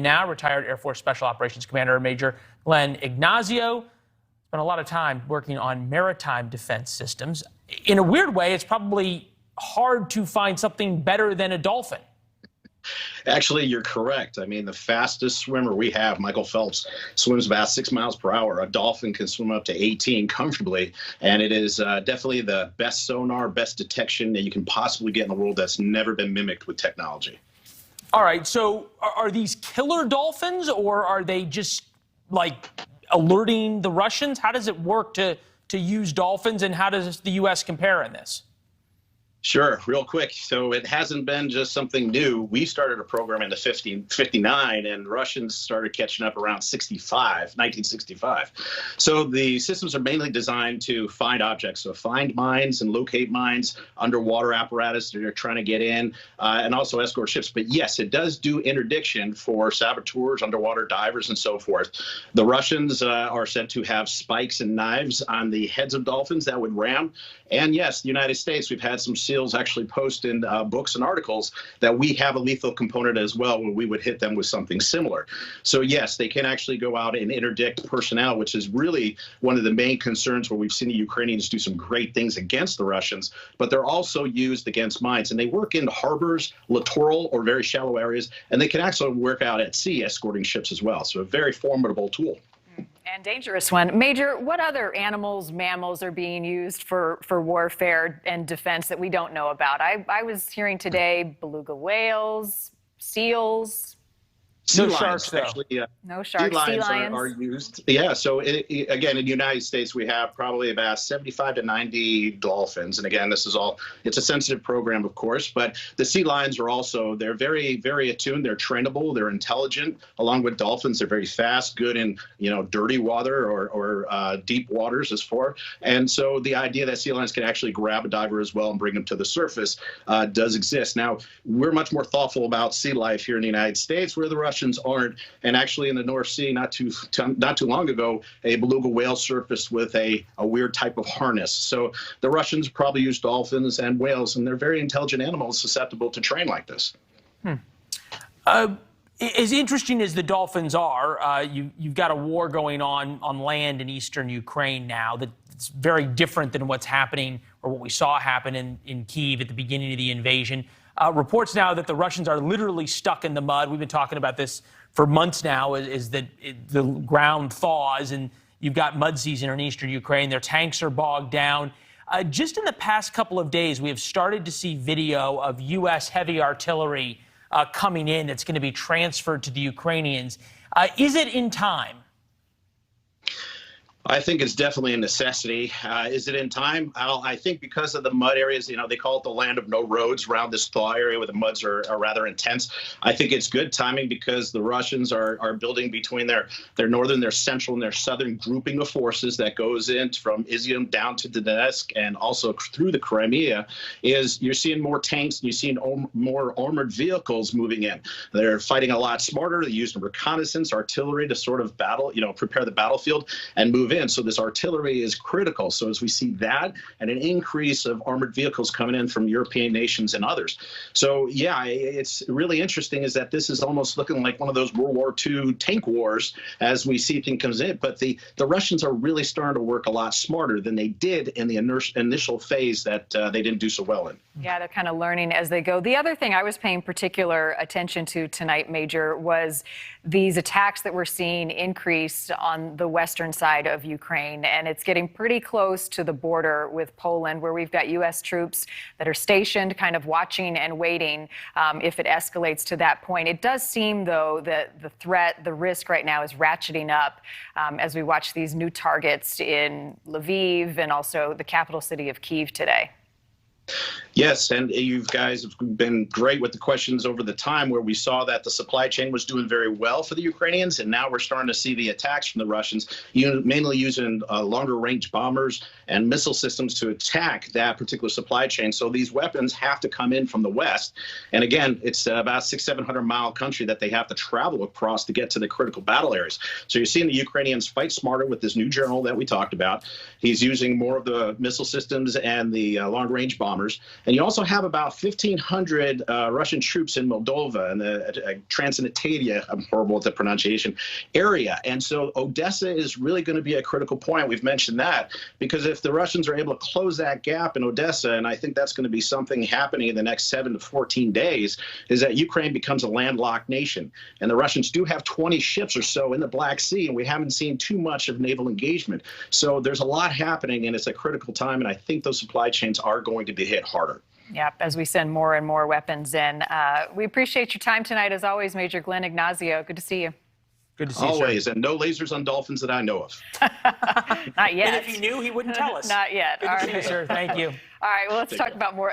Now, retired Air Force Special Operations Commander Major Glenn Ignazio spent a lot of time working on maritime defense systems. In a weird way, it's probably hard to find something better than a dolphin. Actually, you're correct. I mean, the fastest swimmer we have, Michael Phelps, swims about 6 miles per hour. A dolphin can swim up to 18 comfortably, and it is definitely the best sonar, best detection that you can possibly get in the world that's never been mimicked with technology. All right, so are these killer dolphins, or are they just like alerting the Russians? How does it work to use dolphins, and how does the U.S. compare in this? Sure, real quick. So it hasn't been just something new. We started a program in the 59, and Russians started catching up around 1965. So the systems are mainly designed to find objects, so find mines and locate mines, underwater apparatus that are trying to get in, and also escort ships. But yes, it does do interdiction for saboteurs, underwater divers, and so forth. The Russians are said to have spikes and knives on the heads of dolphins that would ram. And yes, the United States, we've had some SEALs actually post in books and articles that we have a lethal component as well, where we would hit them with something similar. So yes, they can actually go out and interdict personnel, which is really one of the main concerns, where we've seen the Ukrainians do some great things against the Russians, but they're also used against mines. And they work in harbors, littoral, or very shallow areas, and they can actually work out at sea escorting ships as well. So a very formidable tool. And dangerous one. Major, what other animals, mammals are being used for warfare and defense that we don't know about? I was hearing today beluga whales, seals. No sharks, though. Actually, no sharks. Sea lions are used. Yeah, so again, in the United States, we have probably about 75 to 90 dolphins. And again, this is all, it's a sensitive program, of course, but the sea lions are also, they're very, very attuned. They're trainable. They're intelligent. Along with dolphins, they're very fast, good in, dirty water or deep waters as far. And so the idea that sea lions can actually grab a diver as well and bring them to the surface does exist. Now, we're much more thoughtful about sea life here in the United States, where the Russians aren't. And actually in the North Sea, not too long ago, a beluga whale surfaced with a weird type of harness. So the Russians probably use dolphins and whales, and they're very intelligent animals susceptible to train like this. As interesting as the dolphins are, you've got a war going on land in eastern Ukraine now that's very different than what's happening, or what we saw happen in Kyiv at the beginning of the invasion. Reports now that the Russians are literally stuck in the mud. We've been talking about this for months now, is that the ground thaws and you've got mud season in eastern Ukraine. Their tanks are bogged down. Just in the past couple of days, we have started to see video of U.S. heavy artillery coming in that's going to be transferred to the Ukrainians. Is it in time? I think it's definitely a necessity. Is it in time? I think because of the mud areas, they call it the land of no roads around this thaw area where the muds are rather intense. I think it's good timing because the Russians are building between their northern, their central, and their southern grouping of forces that goes in from Izium down to Donetsk and also through the Crimea. You're seeing more tanks and you're seeing more armored vehicles moving in. They're fighting a lot smarter. They're using reconnaissance, artillery to sort of prepare the battlefield and move in. So this artillery is critical. So as we see that and an increase of armored vehicles coming in from European nations and others. So yeah, it's really interesting is that this is almost looking like one of those World War II tank wars as we see things comes in. But the Russians are really starting to work a lot smarter than they did in the initial phase that they didn't do so well in. Yeah, they're kind of learning as they go. The other thing I was paying particular attention to tonight, Major, was these attacks that we're seeing increase on the western side of Ukraine, and it's getting pretty close to the border with Poland, where we've got U.S. troops that are stationed, kind of watching and waiting if it escalates to that point. It does seem, though, that the threat, the risk right now is ratcheting up as we watch these new targets in Lviv and also the capital city of Kyiv today. Yes, and you guys have been great with the questions over the time where we saw that the supply chain was doing very well for the Ukrainians, and now we're starting to see the attacks from the Russians, mainly using longer range bombers and missile systems to attack that particular supply chain. So these weapons have to come in from the west. And again, it's about 600-700-mile country that they have to travel across to get to the critical battle areas. So you're seeing the Ukrainians fight smarter with this new general that we talked about. He's using more of the missile systems and the long range bombers. bombers. And you also have about 1,500 Russian troops in Moldova and the Transnistria, I'm horrible with the pronunciation, area. And so Odessa is really going to be a critical point. We've mentioned that because if the Russians are able to close that gap in Odessa, and I think that's going to be something happening in the next 7 to 14 days, is that Ukraine becomes a landlocked nation. And the Russians do have 20 ships or so in the Black Sea, and we haven't seen too much of naval engagement. So there's a lot happening, and it's a critical time, and I think those supply chains are going to be hit harder. Yep, as we send more and more weapons in. We appreciate your time tonight, as always, Major Glenn Ignazio. Good to see you. Good to see you, Always, and no lasers on Dolphins that I know of. Not yet. And if he knew, he wouldn't tell us. Not yet. Good to see you, sir. Thank you. All right, well, let's talk about more.